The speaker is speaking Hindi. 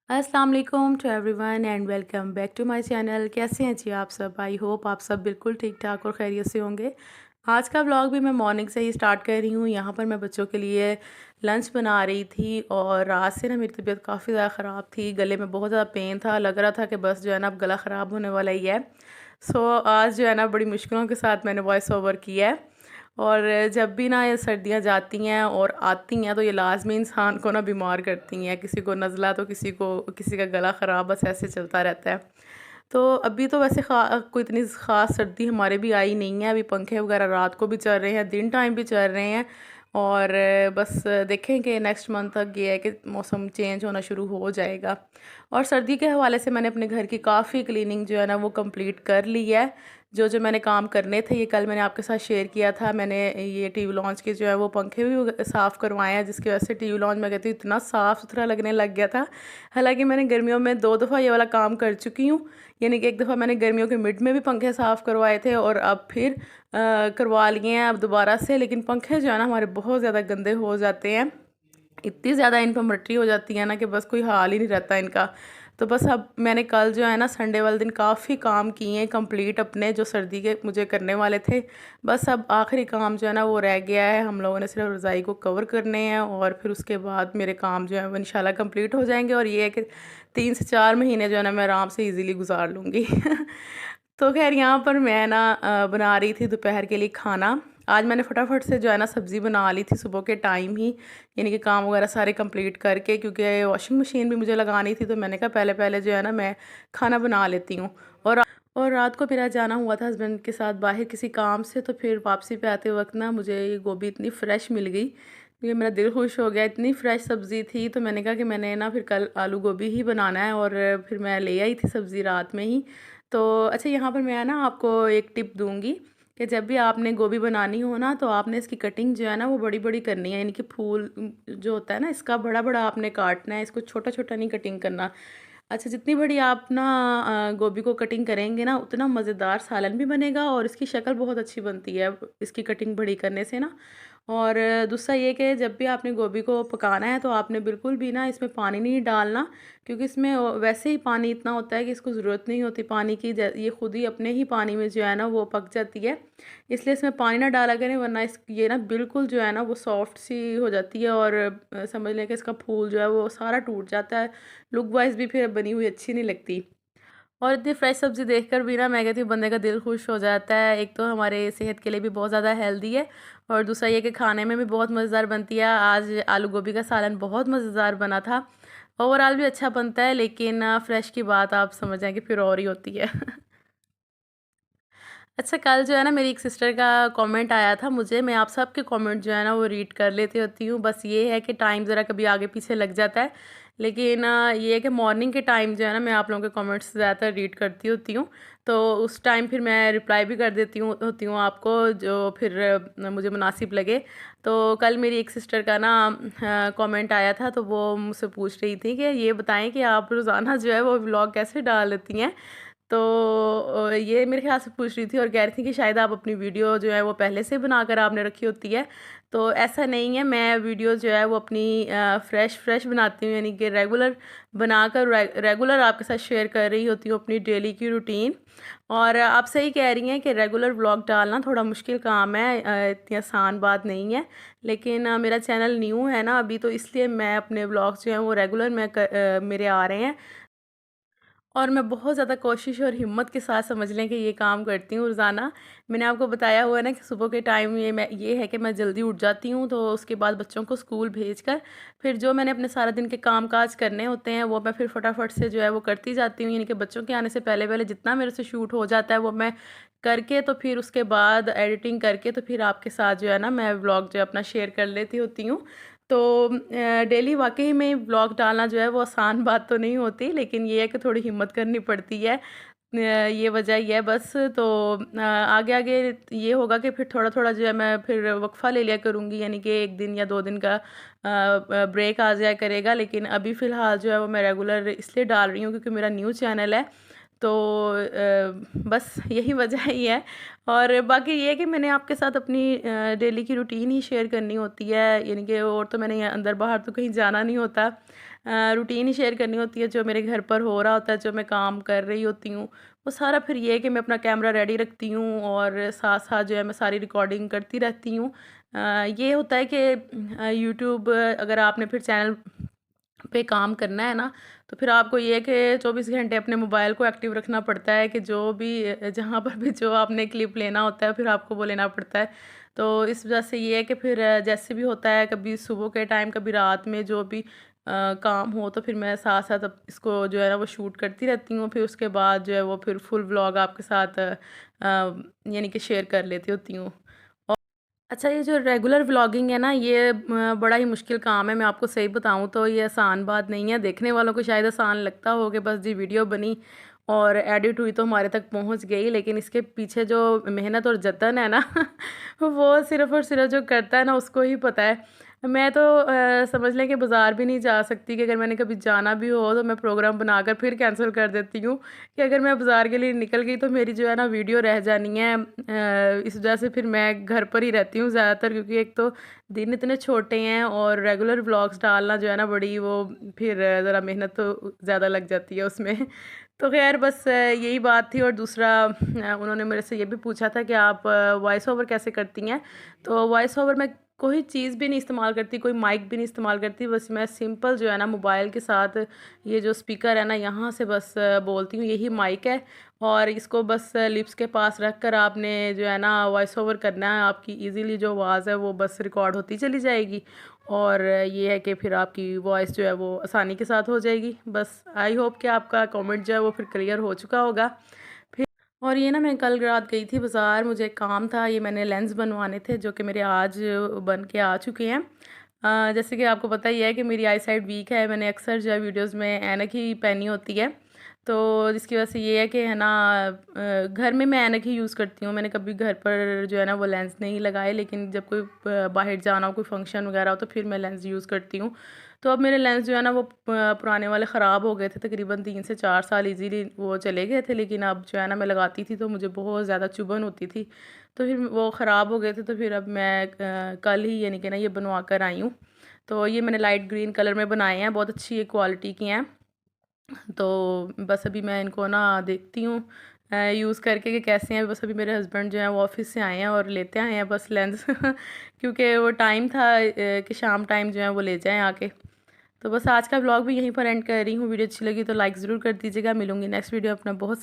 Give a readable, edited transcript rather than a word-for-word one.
अस्सलाम वालेकुम to everyone and welcome back to my channel. कैसे हैं जी आप सब? आई होप आप सब बिल्कुल ठीक ठाक और खैरियत से होंगे। आज का व्लॉग भी मैं मॉर्निंग से ही स्टार्ट कर रही हूँ। यहाँ पर मैं बच्चों के लिए लंच बना रही थी और रात से ना मेरी तबीयत काफ़ी ज़्यादा ख़राब थी। गले में बहुत ज़्यादा पेन था, लग रहा था कि बस जो है ना अब गला ख़राब होने वाला ही है। सो आज जो है ना बड़ी मुश्किलों के साथ मैंने वॉइस ओवर किया है। और जब भी ना ये सर्दियाँ जाती हैं और आती हैं तो ये लाज़मी इंसान को ना बीमार करती हैं। किसी को नज़ला तो किसी का गला ख़राब, बस ऐसे चलता रहता है। तो अभी तो वैसे कोई इतनी ख़ास सर्दी हमारे भी आई नहीं है। अभी पंखे वगैरह रात को भी चल रहे हैं, दिन टाइम भी चल रहे हैं। और बस देखें कि नेक्स्ट मंथ तक ये है कि मौसम चेंज होना शुरू हो जाएगा। और सर्दी के हवाले से मैंने अपने घर की काफ़ी क्लीनिंग जो है ना वो कंप्लीट कर ली है। जो जो मैंने काम करने थे ये कल मैंने आपके साथ शेयर किया था। मैंने ये टीवी लॉन्च के जो है वो पंखे भी साफ़ करवाए हैं, जिसकी वजह से टीवी लॉन्च मैं कहती हूँ इतना साफ़ सुथरा लगने लग गया था। हालांकि मैंने गर्मियों में 2 दफ़ा ये वाला काम कर चुकी हूँ। यानी कि एक दफ़ा मैंने गर्मियों के मिड में भी पंखे साफ़ करवाए थे और अब फिर करवा लिए हैं अब दोबारा से। लेकिन पंखे जो है ना हमारे बहुत ज़्यादा गंदे हो जाते हैं। इतनी ज़्यादा इन पर मट्टी हो जाती है ना कि बस कोई हाल ही नहीं रहता इनका। तो बस अब मैंने कल जो है ना संडे वाले दिन काफ़ी काम किए हैं कंप्लीट, अपने जो सर्दी के मुझे करने वाले थे। बस अब आखिरी काम जो है ना वो रह गया है। हम लोगों ने सिर्फ रज़ाई को कवर करने हैं और फिर उसके बाद मेरे काम जो है वो इंशाल्लाह कंप्लीट हो जाएंगे। और ये है कि 3 से 4 महीने जो है ना मैं आराम से इजीली गुजार लूँगी। तो खैर यहाँ पर मैं ना बना रही थी दोपहर के लिए खाना। आज मैंने फटाफट से जो है ना सब्ज़ी बना ली थी सुबह के टाइम ही, यानी कि काम वगैरह सारे कंप्लीट करके, क्योंकि वॉशिंग मशीन भी मुझे लगानी थी। तो मैंने कहा पहले पहले जो है ना मैं खाना बना लेती हूँ। और रात को मेरा जाना हुआ था हस्बैंड के साथ बाहर किसी काम से। तो फिर वापसी पे आते वक्त ना मुझे ये गोभी इतनी फ़्रेश मिल गई, क्योंकि मेरा दिल खुश हो गया। इतनी फ़्रेश सब्ज़ी थी तो मैंने कहा कि मैंने ना फिर कल आलू गोभी ही बनाना है। और फिर मैं ले आई थी सब्ज़ी रात में ही। तो अच्छा, यहाँ पर मैं ना आपको एक टिप दूँगी कि जब भी आपने गोभी बनानी हो ना तो आपने इसकी कटिंग जो है ना वो बड़ी बड़ी करनी है। यानी कि फूल जो होता है ना इसका बड़ा बड़ा आपने काटना है, इसको छोटा छोटा नहीं कटिंग करना। अच्छा, जितनी बड़ी आप ना गोभी को कटिंग करेंगे ना उतना मज़ेदार सालन भी बनेगा और इसकी शक्ल बहुत अच्छी बनती है इसकी कटिंग बड़ी करने से ना। और दूसरा ये कि जब भी आपने गोभी को पकाना है तो आपने बिल्कुल भी ना इसमें पानी नहीं डालना, क्योंकि इसमें वैसे ही पानी इतना होता है कि इसको ज़रूरत नहीं होती पानी की। ये खुद ही अपने ही पानी में जो है ना वो पक जाती है। इसलिए इसमें पानी ना डाला करें, वरना इस ये ना बिल्कुल जो है ना वो सॉफ्ट सी हो जाती है। और समझ लें कि इसका फूल जो है वो सारा टूट जाता है। लुक वाइज भी फिर बनी हुई अच्छी नहीं लगती। और इतनी फ्रेश सब्ज़ी देखकर भी ना मैं कहती हूँ बंदे का दिल खुश हो जाता है। एक तो हमारे सेहत के लिए भी बहुत ज़्यादा हेल्दी है और दूसरा ये कि खाने में भी बहुत मज़ेदार बनती है। आज आलू गोभी का सालन बहुत मज़ेदार बना था। ओवरऑल भी अच्छा बनता है, लेकिन फ्रेश की बात आप समझ जाएँ कि फिर और ही होती है। अच्छा, कल जो है ना मेरी एक सिस्टर का कमेंट आया था मुझे। मैं आप सबके कमेंट जो है ना वो रीड कर लेती होती हूँ। बस ये है कि टाइम ज़रा कभी आगे पीछे लग जाता है। लेकिन ये है कि मॉर्निंग के टाइम जो है ना मैं आप लोगों के कमेंट्स ज़्यादातर रीड करती होती हूँ। तो उस टाइम फिर मैं रिप्लाई भी कर देती हूँ होती हूँ आपको, जो फिर मुझे मुनासिब लगे। तो कल मेरी एक सिस्टर का ना कमेंट आया था, तो वो मुझसे पूछ रही थी कि ये बताएं कि आप रोज़ाना जो है वो व्लॉग कैसे डाल लेती हैं। तो ये मेरे ख़्याल से पूछ रही थी और कह रही थी कि शायद आप अपनी वीडियो जो है वो पहले से बनाकर आपने रखी होती है। तो ऐसा नहीं है, मैं वीडियो जो है वो अपनी फ़्रेश बनाती हूँ, यानी कि रेगुलर बनाकर रेगुलर आपके साथ शेयर कर रही होती हूँ अपनी डेली की रूटीन। और आप सही कह रही हैं कि रेगुलर व्लॉग डालना थोड़ा मुश्किल काम है, इतनी आसान बात नहीं है। लेकिन मेरा चैनल न्यू है ना अभी, तो इसलिए मैं अपने व्लॉग्स जो हैं वो रेगुलर मेरे आ रहे हैं। और मैं बहुत ज़्यादा कोशिश और हिम्मत के साथ समझ लें कि ये काम करती हूँ रोज़ाना। मैंने आपको बताया हुआ है ना कि सुबह के टाइम ये है कि मैं जल्दी उठ जाती हूँ, तो उसके बाद बच्चों को स्कूल भेजकर फिर जो मैंने अपने सारा दिन के काम-काज करने होते हैं वो मैं फिर फटाफट से जो है वो करती जाती हूँ। यानी कि बच्चों के आने से पहले-पहले जितना मेरे से शूट हो जाता है वो मैं करके, तो फिर उसके बाद एडिटिंग करके तो फिर आपके साथ जो है ना मैं व्लॉग जो है अपना शेयर कर लेती होती हूँ। तो डेली वाक़ई में व्लॉग डालना जो है वो आसान बात तो नहीं होती, लेकिन ये है कि थोड़ी हिम्मत करनी पड़ती है। ये वजह ही है बस। तो आगे-आगे ये होगा कि फिर थोड़ा-थोड़ा जो है मैं फिर वक़्फ़ा ले लिया करूँगी, यानी कि 1 दिन या 2 दिन का ब्रेक आ जाया करेगा। लेकिन अभी फ़िलहाल जो है वो मैं रेगुलर इसलिए डाल रही हूँ क्योंकि मेरा न्यू चैनल है। तो बस यही वजह ही है। और बाकी ये है कि मैंने आपके साथ अपनी डेली की रूटीन ही शेयर करनी होती है, यानी कि और तो मैंने यहाँ अंदर बाहर तो कहीं जाना नहीं होता। रूटीन ही शेयर करनी होती है, जो मेरे घर पर हो रहा होता है, जो मैं काम कर रही होती हूँ, वो सारा फिर ये है कि मैं अपना कैमरा रेडी रखती हूँ और साथ साथ जो है मैं सारी रिकॉर्डिंग करती रहती हूँ। ये होता है कि यूट्यूब अगर आपने फिर चैनल पे काम करना है ना, तो फिर आपको ये है कि 24 घंटे अपने मोबाइल को एक्टिव रखना पड़ता है कि जो भी जहाँ पर भी जो आपने क्लिप लेना होता है फिर आपको वो लेना पड़ता है। तो इस वजह से ये है कि फिर जैसे भी होता है, कभी सुबह के टाइम, कभी रात में, जो भी काम हो, तो फिर मैं साथ साथ अब इसको जो है ना वो शूट करती रहती हूँ। फिर उसके बाद जो है वो फिर फुल व्लॉग आपके साथ यानी कि शेयर कर लेती होती हूँ। अच्छा, ये जो रेगुलर व्लॉगिंग है ना, ये बड़ा ही मुश्किल काम है। मैं आपको सही बताऊँ तो ये आसान बात नहीं है। देखने वालों को शायद आसान लगता हो कि बस जी वीडियो बनी और एडिट हुई तो हमारे तक पहुँच गई, लेकिन इसके पीछे जो मेहनत और जतन है ना वो सिर्फ़ और सिर्फ़ जो करता है ना उसको ही पता है। मैं तो समझ लें कि बाज़ार भी नहीं जा सकती, कि अगर मैंने कभी जाना भी हो तो मैं प्रोग्राम बनाकर फिर कैंसिल कर देती हूँ कि अगर मैं बाज़ार के लिए निकल गई तो मेरी जो है ना वीडियो रह जानी है। इस वजह से फिर मैं घर पर ही रहती हूँ ज़्यादातर, क्योंकि एक तो दिन इतने छोटे हैं और रेगुलर व्लॉग्स डालना जो है ना बड़ी वो फिर ज़रा मेहनत तो ज़्यादा लग जाती है उसमें। तो ख़ैर बस यही बात थी। और दूसरा उन्होंने मेरे से ये भी पूछा था कि आप वॉइस ओवर कैसे करती हैं? तो वॉइस ओवर मैं कोई चीज़ भी नहीं इस्तेमाल करती, कोई माइक भी नहीं इस्तेमाल करती, बस मैं सिंपल जो है ना मोबाइल के साथ ये जो स्पीकर है ना यहाँ से बस बोलती हूँ, यही माइक है। और इसको बस लिप्स के पास रख कर आपने जो है ना वॉइस ओवर करना है, आपकी इजीली जो आवाज़ है वो बस रिकॉर्ड होती चली जाएगी। और ये है कि फिर आपकी वॉइस जो है वो आसानी के साथ हो जाएगी। बस आई होप कि आपका कमेंट जो है वो फिर क्लियर हो चुका होगा। और ये ना मैं कल रात गई थी बाज़ार, मुझे एक काम था, ये मैंने लेंस बनवाने थे जो कि मेरे आज बन के आ चुके हैं। जैसे कि आपको पता ही है कि मेरी आई साइड वीक है, मैंने अक्सर जो है वीडियोज़ में ऐनक ही पहनी होती है। तो जिसकी वजह से ये है कि है ना घर में मैं ऐनक ही यूज़ करती हूँ। मैंने कभी घर पर जो है ना वो लेंस नहीं लगाए, लेकिन जब कोई बाहर जाना हो, कोई फंक्शन वगैरह हो, तो फिर मैं लेंस यूज़ करती हूँ। तो अब मेरे लेंस जो है ना वो पुराने वाले ख़राब हो गए थे, तकरीबन 3 से 4 साल इजीली वो चले गए थे, लेकिन अब जो है ना मैं लगाती थी तो मुझे बहुत ज़्यादा चुभन होती थी। तो फिर वो ख़राब हो गए थे, तो फिर अब मैं कल ही यानी कि ना ये बनवा कर आई हूँ। तो ये मैंने लाइट ग्रीन कलर में बनाए हैं, बहुत अच्छी ये क्वालिटी के हैं। तो बस अभी मैं इनको ना देखती हूँ यूज़ करके कि कैसे हैं। बस अभी मेरे हस्बैंड जो हैं वो ऑफ़िस से आए हैं और लेते आए हैं बस लेंस क्योंकि वो टाइम था कि शाम टाइम जो है वो ले जाएँ आके। तो बस आज का व्लॉग भी यहीं पर एंड कर रही हूँ। वीडियो अच्छी लगी तो लाइक ज़रूर कर दीजिएगा। मिलूँगी नेक्स्ट वीडियो अपना बहुत